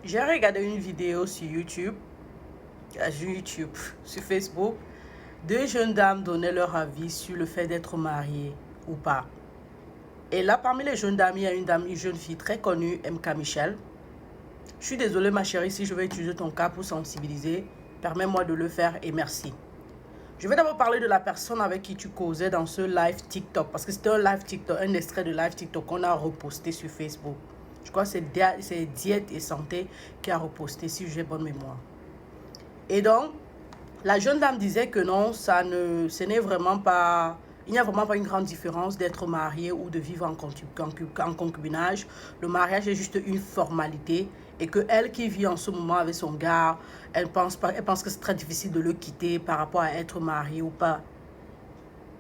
J'ai regardé une vidéo sur sur Facebook. Deux jeunes dames donnaient leur avis sur le fait d'être mariées ou pas. Et là, parmi les jeunes dames, il y a une jeune fille très connue, MK Michel. Je suis désolée, ma chérie, si je vais utiliser ton cas pour sensibiliser. Permets-moi de le faire et merci. Je vais d'abord parler de la personne avec qui tu causais dans ce live TikTok. Parce que c'était un live TikTok, un extrait de live TikTok qu'on a reposté sur Facebook. Je crois que c'est Diète et Santé qui a reposté, si j'ai bonne mémoire. Et donc, la jeune dame disait que non, ce n'est vraiment pas... Il n'y a vraiment pas une grande différence d'être marié ou de vivre en concubinage. Le mariage est juste une formalité et que elle qui vit en ce moment avec son gars, elle pense que c'est très difficile de le quitter par rapport à être marié ou pas.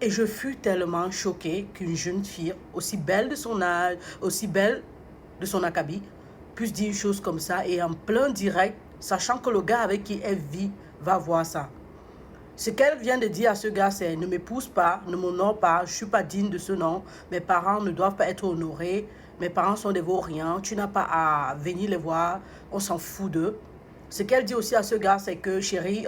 Et je fus tellement choquée qu'une jeune fille, aussi belle de son âge, aussi belle de son acabit, puisse dire une chose comme ça et en plein direct, sachant que le gars avec qui elle vit va voir ça. Ce qu'elle vient de dire à ce gars, c'est ne m'épouse pas, ne m'honore pas, je ne suis pas digne de ce nom, mes parents ne doivent pas être honorés, mes parents sont des vauriens, tu n'as pas à venir les voir, on s'en fout d'eux. Ce qu'elle dit aussi à ce gars, c'est que chérie,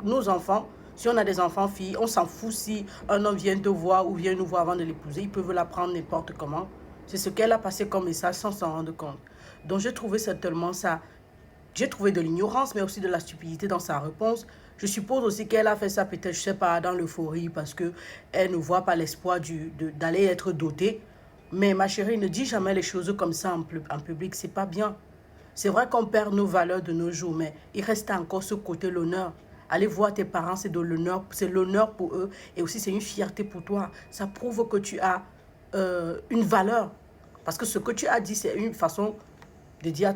nos enfants, si on a des enfants filles, on s'en fout si un homme vient te voir ou vient nous voir avant de l'épouser, ils peuvent la prendre n'importe comment. C'est ce qu'elle a passé comme message sans s'en rendre compte. Donc j'ai trouvé certainement ça. J'ai trouvé de l'ignorance, mais aussi de la stupidité dans sa réponse. Je suppose aussi qu'elle a fait ça peut-être, je ne sais pas, dans l'euphorie, parce qu'elle ne voit pas l'espoir d'aller être dotée. Mais ma chérie, ne dis jamais les choses comme ça en public, c'est pas bien. C'est vrai qu'on perd nos valeurs de nos jours, mais il reste encore ce côté l'honneur. Aller voir tes parents, c'est de l'honneur, c'est l'honneur pour eux et aussi c'est une fierté pour toi. Ça prouve que tu as une valeur. Parce que ce que tu as dit, c'est une façon de dire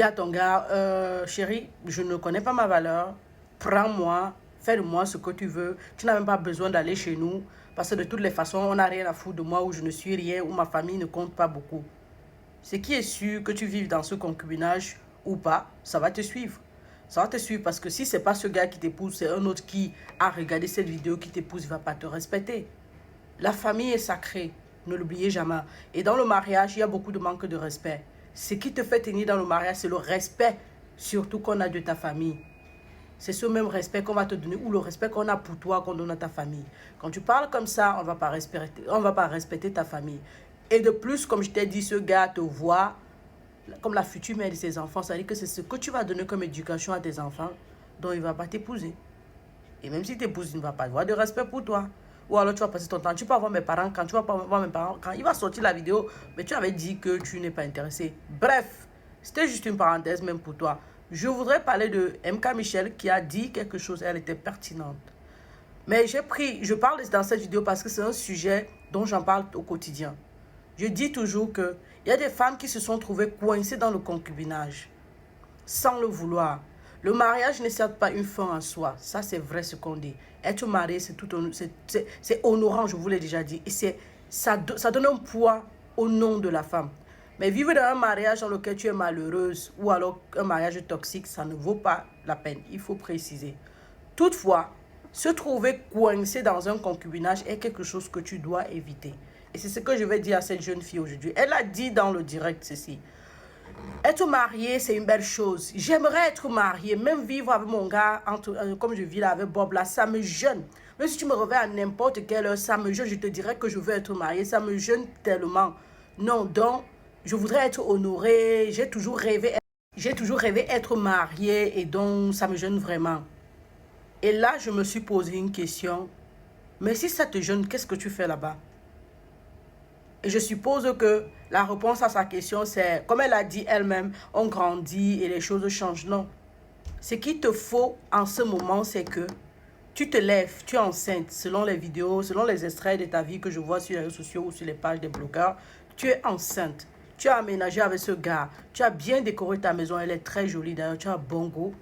à ton gars, chérie, je ne connais pas ma valeur, prends-moi, fais de moi ce que tu veux. Tu n'as même pas besoin d'aller chez nous parce que de toutes les façons, on n'a rien à foutre de moi ou je ne suis rien ou ma famille ne compte pas beaucoup. Ce qui est sûr, que tu vives dans ce concubinage ou pas, ça va te suivre. Ça va te suivre parce que si ce n'est pas ce gars qui t'épouse, c'est un autre qui a regardé cette vidéo qui t'épouse, il ne va pas te respecter. La famille est sacrée, ne l'oubliez jamais. Et dans le mariage, il y a beaucoup de manque de respect. Ce qui te fait tenir dans le mariage, c'est le respect, surtout qu'on a de ta famille. C'est ce même respect qu'on va te donner ou le respect qu'on a pour toi, qu'on donne à ta famille. Quand tu parles comme ça, on ne va pas respecter ta famille. Et de plus, comme je t'ai dit, ce gars te voit comme la future mère de ses enfants. Ça veut dire que c'est ce que tu vas donner comme éducation à tes enfants dont il ne va pas t'épouser. Et même si t'épouses, il ne va pas avoir de respect pour toi. Ou alors tu vas passer ton temps. Tu peux avoir mes parents quand tu vas pas voir mes parents. Quand il va sortir la vidéo, mais tu avais dit que tu n'es pas intéressé. Bref, c'était juste une parenthèse même pour toi. Je voudrais parler de MK Michel qui a dit quelque chose. Elle était pertinente. Mais je parle dans cette vidéo parce que c'est un sujet dont j'en parle au quotidien. Je dis toujours qu'il y a des femmes qui se sont trouvées coincées dans le concubinage sans le vouloir. Le mariage n'est certes pas une fin en soi. Ça, c'est vrai ce qu'on dit. Être marié, c'est honorant, je vous l'ai déjà dit. Et ça donne un poids au nom de la femme. Mais vivre dans un mariage dans lequel tu es malheureuse ou alors un mariage toxique, ça ne vaut pas la peine. Il faut préciser. Toutefois, se trouver coincé dans un concubinage est quelque chose que tu dois éviter. Et c'est ce que je vais dire à cette jeune fille aujourd'hui. Elle a dit dans le direct ceci. Être marié, c'est une belle chose. J'aimerais être mariée, même vivre avec mon gars, comme je vis là avec Bob, là, ça me gêne. Même si tu me réveilles à n'importe quelle heure, ça me gêne. Je te dirais que je veux être mariée, ça me gêne tellement. Non, donc, je voudrais être honorée. J'ai toujours rêvé être mariée et donc, ça me gêne vraiment. Et là, je me suis posé une question. Mais si ça te gêne, qu'est-ce que tu fais là-bas? Et je suppose que la réponse à sa question, c'est, comme elle a dit elle-même, on grandit et les choses changent. Non. Ce qu'il te faut en ce moment, c'est que tu te lèves, tu es enceinte, selon les vidéos, selon les extraits de ta vie que je vois sur les réseaux sociaux ou sur les pages des blogueurs, tu es enceinte. Tu as aménagé avec ce gars, tu as bien décoré ta maison, elle est très jolie d'ailleurs, tu as bon goût.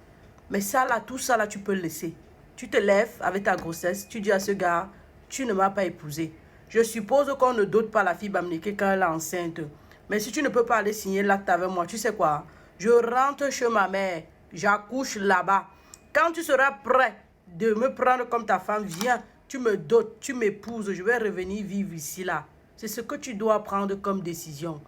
Mais ça là, tout ça là, tu peux le laisser. Tu te lèves avec ta grossesse, tu dis à ce gars, tu ne m'as pas épousé. Je suppose qu'on ne dote pas la fille Bamniké quand elle est enceinte. Mais si tu ne peux pas aller signer l'acte avec moi, tu sais quoi? Je rentre chez ma mère, j'accouche là-bas. Quand tu seras prêt de me prendre comme ta femme, viens, tu me dotes, tu m'épouses, je vais revenir vivre ici là. C'est ce que tu dois prendre comme décision.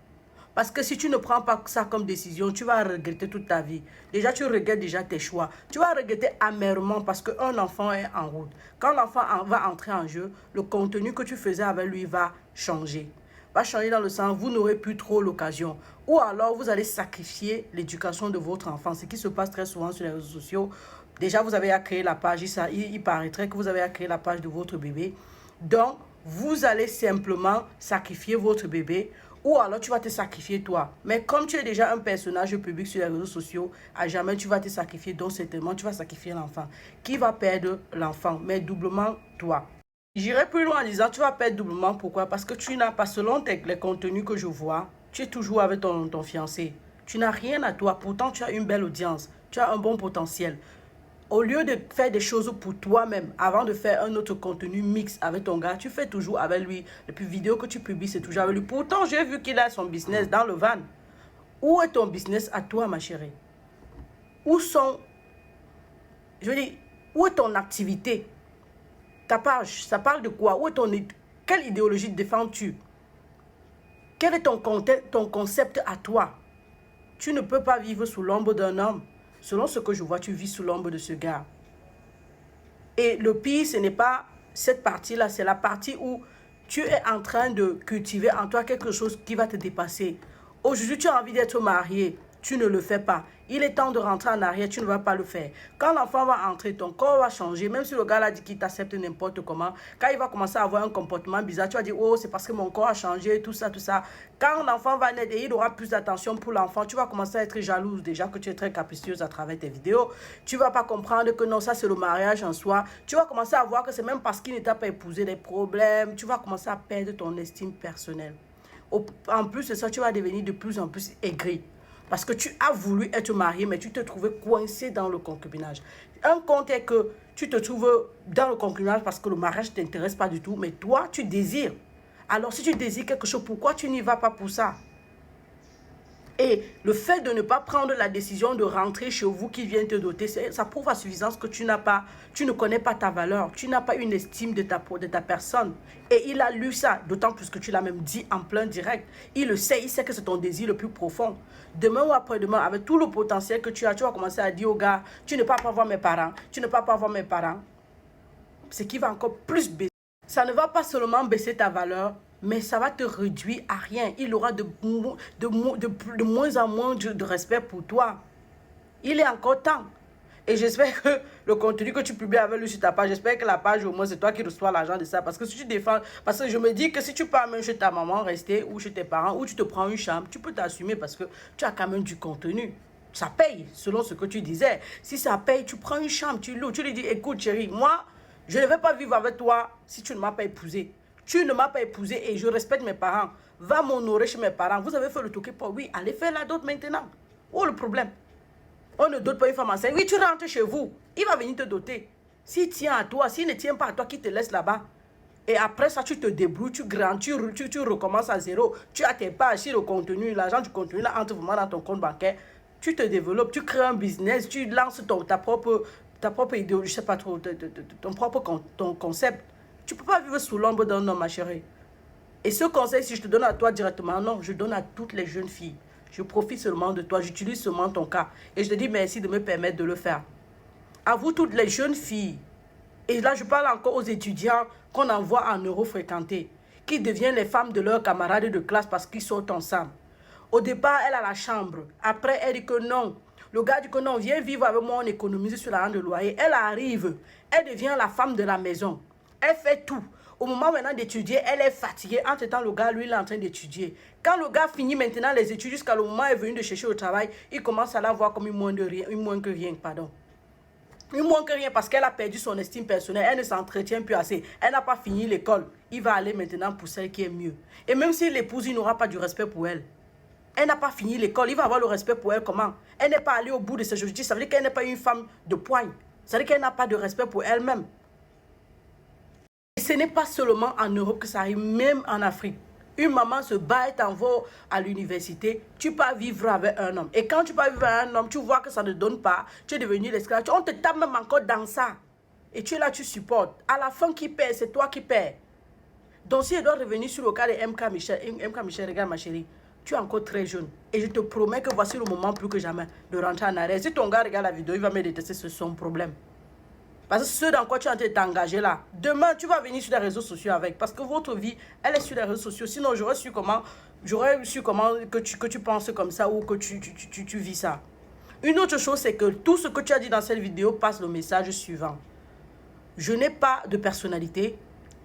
Parce que si tu ne prends pas ça comme décision, tu vas regretter toute ta vie. Déjà, tu regrettes déjà tes choix. Tu vas regretter amèrement parce qu'un enfant est en route. Quand l'enfant va entrer en jeu, le contenu que tu faisais avec lui va changer. Va changer dans le sens, vous n'aurez plus trop l'occasion. Ou alors, vous allez sacrifier l'éducation de votre enfant. Ce qui se passe très souvent sur les réseaux sociaux. Déjà, vous avez à créer la page. Il paraîtrait que vous avez à créer la page de votre bébé. Donc, vous allez simplement sacrifier votre bébé ou alors tu vas te sacrifier toi. Mais comme tu es déjà un personnage public sur les réseaux sociaux, à jamais tu vas te sacrifier, donc certainement tu vas sacrifier l'enfant. Qui va perdre l'enfant? Mais doublement toi. J'irai plus loin en disant tu vas perdre doublement. Pourquoi? Parce que tu n'as pas, selon les contenus que je vois, tu es toujours avec ton fiancé. Tu n'as rien à toi, pourtant tu as une belle audience, tu as un bon potentiel. Au lieu de faire des choses pour toi-même, avant de faire un autre contenu mix avec ton gars, tu fais toujours avec lui. Les vidéos que tu publies, c'est toujours avec lui. Pourtant, j'ai vu qu'il a son business dans le van. Où est ton business à toi, ma chérie? Où sont... Je veux dire, où est ton activité? Ta page, ça parle de quoi? Où est quelle idéologie défends-tu? Quel est ton concept à toi? Tu ne peux pas vivre sous l'ombre d'un homme. Selon ce que je vois, tu vis sous l'ombre de ce gars. Et le pire, ce n'est pas cette partie-là, c'est la partie où tu es en train de cultiver en toi quelque chose qui va te dépasser. Aujourd'hui, tu as envie d'être marié, tu ne le fais pas. Il est temps de rentrer en arrière, tu ne vas pas le faire. Quand l'enfant va entrer, ton corps va changer. Même si le gars a dit qu'il t'accepte n'importe comment, quand il va commencer à avoir un comportement bizarre, tu vas dire, oh, c'est parce que mon corps a changé, tout ça, tout ça. Quand l'enfant va naître et il aura plus d'attention pour l'enfant, tu vas commencer à être jalouse. Déjà que tu es très capricieuse à travers tes vidéos. Tu ne vas pas comprendre que non, ça c'est le mariage en soi. Tu vas commencer à voir que c'est même parce qu'il ne t'a pas épousé des problèmes. Tu vas commencer à perdre ton estime personnelle. En plus de ça, tu vas devenir de plus en plus aigri. Parce que tu as voulu être marié, mais tu te trouvais coincé dans le concubinage. Un compte est que tu te trouves dans le concubinage parce que le mariage ne t'intéresse pas du tout, mais toi, tu désires. Alors, si tu désires quelque chose, pourquoi tu n'y vas pas pour ça? Et le fait de ne pas prendre la décision de rentrer chez vous qui vient te doter, ça prouve à suffisance que tu ne connais pas ta valeur, tu n'as pas une estime de ta personne. Et il a lu ça, d'autant plus que tu l'as même dit en plein direct. Il le sait, il sait que c'est ton désir le plus profond. Demain ou après-demain, avec tout le potentiel que tu as, tu vas commencer à dire au gars, tu ne peux pas voir mes parents, tu ne peux pas voir mes parents. Ce qui va encore plus baisser. Ça ne va pas seulement baisser ta valeur, mais ça va te réduire à rien. Il aura de moins en moins de respect pour toi. Il est encore temps. Et j'espère que le contenu que tu publies avec lui sur ta page, j'espère que la page, au moins, c'est toi qui reçois l'argent de ça. Parce que si tu défends, parce que je me dis que si tu pars même chez ta maman, rester, ou chez tes parents, ou tu te prends une chambre, tu peux t'assumer parce que tu as quand même du contenu. Ça paye, selon ce que tu disais. Si ça paye, tu prends une chambre, tu loues, tu lui dis, écoute chérie, moi, je ne vais pas vivre avec toi si tu ne m'as pas épousé. Tu ne m'as pas épousé et je respecte mes parents. Va m'honorer chez mes parents. Vous avez fait le toqué pour oui, allez faire la dot maintenant. Où est le problème? On ne dote pas une femme enceinte. Oui, tu rentres chez vous. Il va venir te doter. S'il tient à toi, s'il ne tient pas à toi, qui te laisse là-bas. Et après ça, tu te débrouilles, tu grandis, tu recommences à zéro. Tu as tes pages sur le contenu, l'argent du contenu là entre vraiment dans ton compte bancaire. Tu te développes, tu crées un business, tu lances ta propre idéologie, je sais pas trop, ton propre concept. Tu ne peux pas vivre sous l'ombre d'un homme, ma chérie. Et ce conseil, si je te donne à toi directement, non, je donne à toutes les jeunes filles. Je profite seulement de toi, j'utilise seulement ton cas. Et je te dis merci de me permettre de le faire. À vous, toutes les jeunes filles, et là, je parle encore aux étudiants qu'on envoie en euro fréquenter, qui deviennent les femmes de leurs camarades de classe parce qu'ils sortent ensemble. Au départ, elle a la chambre. Après, elle dit que non. Le gars dit que non, viens vivre avec moi, on économise sur la rente de loyer. Elle arrive, elle devient la femme de la maison. Elle fait tout. Au moment maintenant d'étudier, elle est fatiguée. Entre-temps, le gars, lui, il est en train d'étudier. Quand le gars finit maintenant les études, jusqu'à le moment où il est venu de chercher au travail, il commence à la voir comme une moins que rien, pardon. Une moins que rien parce qu'elle a perdu son estime personnelle. Elle ne s'entretient plus assez. Elle n'a pas fini l'école. Il va aller maintenant pour celle qui est mieux. Et même s'il l'épouse, il n'aura pas du respect pour elle. Elle n'a pas fini l'école. Il va avoir le respect pour elle comment? Elle n'est pas allée au bout de ses objectifs. Ça veut dire qu'elle n'est pas une femme de poigne. Ça veut dire qu'elle n'a pas de respect pour elle-même. Et ce n'est pas seulement en Europe que ça arrive, même en Afrique. Une maman se bat et t'envoie à l'université, tu peux vivre avec un homme. Et quand tu peux vivre avec un homme, tu vois que ça ne donne pas, tu es devenu l'esclave. On te tape même encore dans ça. Et tu es là, tu supportes. À la fin, qui perd? C'est toi qui perds. Donc si elle doit revenir sur le cas de MK Michel, regarde ma chérie, tu es encore très jeune. Et je te promets que voici le moment plus que jamais de rentrer en arrière. Si ton gars regarde la vidéo, il va me détester, c'est son problème. Parce que ce dans quoi tu es en train de t'engager là, demain, tu vas venir sur les réseaux sociaux avec. Parce que votre vie, elle est sur les réseaux sociaux. Sinon, j'aurais su comment que tu penses comme ça ou que tu vis ça. Une autre chose, c'est que tout ce que tu as dit dans cette vidéo passe le message suivant. Je n'ai pas de personnalité.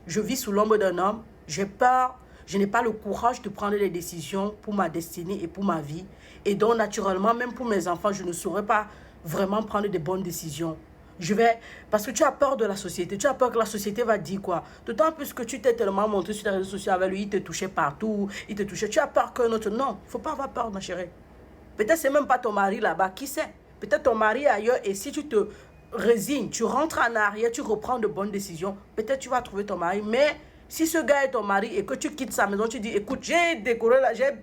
Je vis sous l'ombre d'un homme. J'ai peur. Je n'ai pas le courage de prendre des décisions pour ma destinée et pour ma vie. Et donc, naturellement, même pour mes enfants, je ne saurais pas vraiment prendre de bonnes décisions. Parce que tu as peur de la société. Tu as peur que la société va dire quoi. D'autant plus que tu t'es tellement montré sur les réseaux sociaux avec lui. Il te touchait partout. Il te touchait. Tu as peur qu'un autre... Non, il ne faut pas avoir peur, ma chérie. Peut-être c'est même pas ton mari là-bas. Qui sait? Peut-être ton mari est ailleurs. Et si tu te résignes, tu rentres en arrière, tu reprends de bonnes décisions, peut-être tu vas trouver ton mari. Mais si ce gars est ton mari et que tu quittes sa maison, tu dis, écoute, j'ai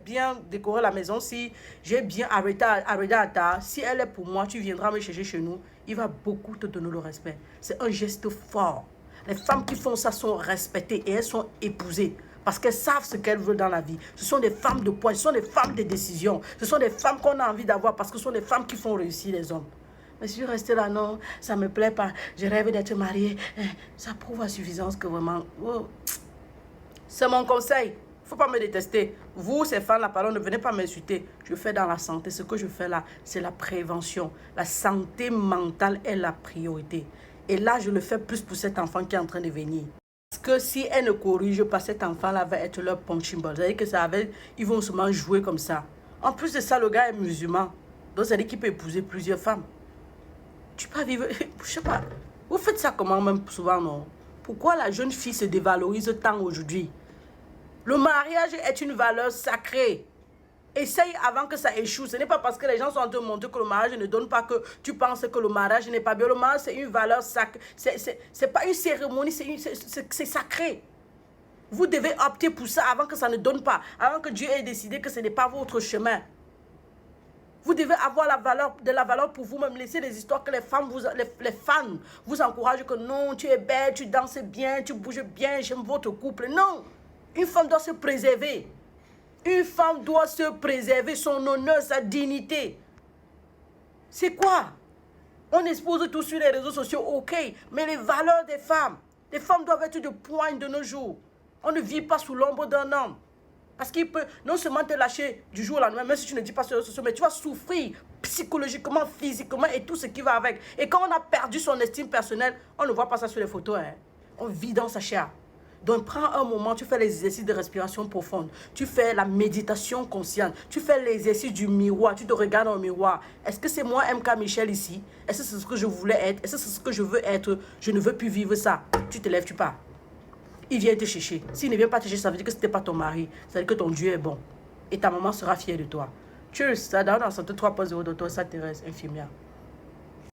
bien décoré la maison, si j'ai bien arrêté à tard, si elle est pour moi, tu viendras me chercher chez nous, il va beaucoup te donner le respect. C'est un geste fort. Les femmes qui font ça sont respectées et elles sont épousées. Parce qu'elles savent ce qu'elles veulent dans la vie. Ce sont des femmes de poids, ce sont des femmes de décision. Ce sont des femmes qu'on a envie d'avoir parce que ce sont des femmes qui font réussir les hommes. Mais si je reste là, non, ça ne me plaît pas. Je rêve d'être mariée. Ça prouve à suffisance que vraiment... Oh. C'est mon conseil. Il ne faut pas me détester. Vous, ces femmes-là, pardon, ne venez pas m'insulter. Je fais dans la santé. Ce que je fais là, c'est la prévention. La santé mentale est la priorité. Et là, je le fais plus pour cet enfant qui est en train de venir. Parce que si elle ne corrige pas, cet enfant-là va être leur punching ball. C'est-à-dire que ils vont seulement jouer comme ça. En plus de ça, le gars est musulman. Donc, ça veut dire qu'il peut épouser plusieurs femmes. Tu peux vivre... Je sais pas. Vous faites ça comment même souvent, non? Pourquoi la jeune fille se dévalorise tant aujourd'hui? Le mariage est une valeur sacrée. Essaye avant que ça échoue. Ce n'est pas parce que les gens sont en train de montrer que le mariage ne donne pas que tu penses que le mariage n'est pas bien. Le mariage, c'est une valeur sacrée. C'est pas une cérémonie, c'est sacré. Vous devez opter pour ça avant que ça ne donne pas. Avant que Dieu ait décidé que ce n'est pas votre chemin. Vous devez avoir de la valeur pour vous-même. Laissez les histoires que les fans vous encouragent que non, tu es belle, tu danses bien, tu bouges bien, j'aime votre couple. Non, une femme doit se préserver. Une femme doit se préserver son honneur, sa dignité. C'est quoi? On expose tout sur les réseaux sociaux, ok. Mais les valeurs des femmes doivent être de poigne de nos jours. On ne vit pas sous l'ombre d'un homme. Parce qu'il peut non seulement te lâcher du jour au lendemain, même si tu ne dis pas sur les réseaux sociaux, mais tu vas souffrir psychologiquement, physiquement et tout ce qui va avec. Et quand on a perdu son estime personnelle, on ne voit pas ça sur les photos. Hein. On vit dans sa chair. Donc, prends un moment, tu fais les exercices de respiration profonde. Tu fais la méditation consciente. Tu fais l'exercice du miroir. Tu te regardes dans le miroir. Est-ce que c'est moi, MK Michel, ici? Est-ce que c'est ce que je voulais être? Est-ce que c'est ce que je veux être? Je ne veux plus vivre ça. Tu te lèves, tu pars. Il vient te chercher. S'il ne vient pas te chercher, ça veut dire que ce n'était pas ton mari. Ça veut dire que ton Dieu est bon. Et ta maman sera fière de toi. Cheers. Ça donne en santé 3.0 Dr. Thérèse, infirmière.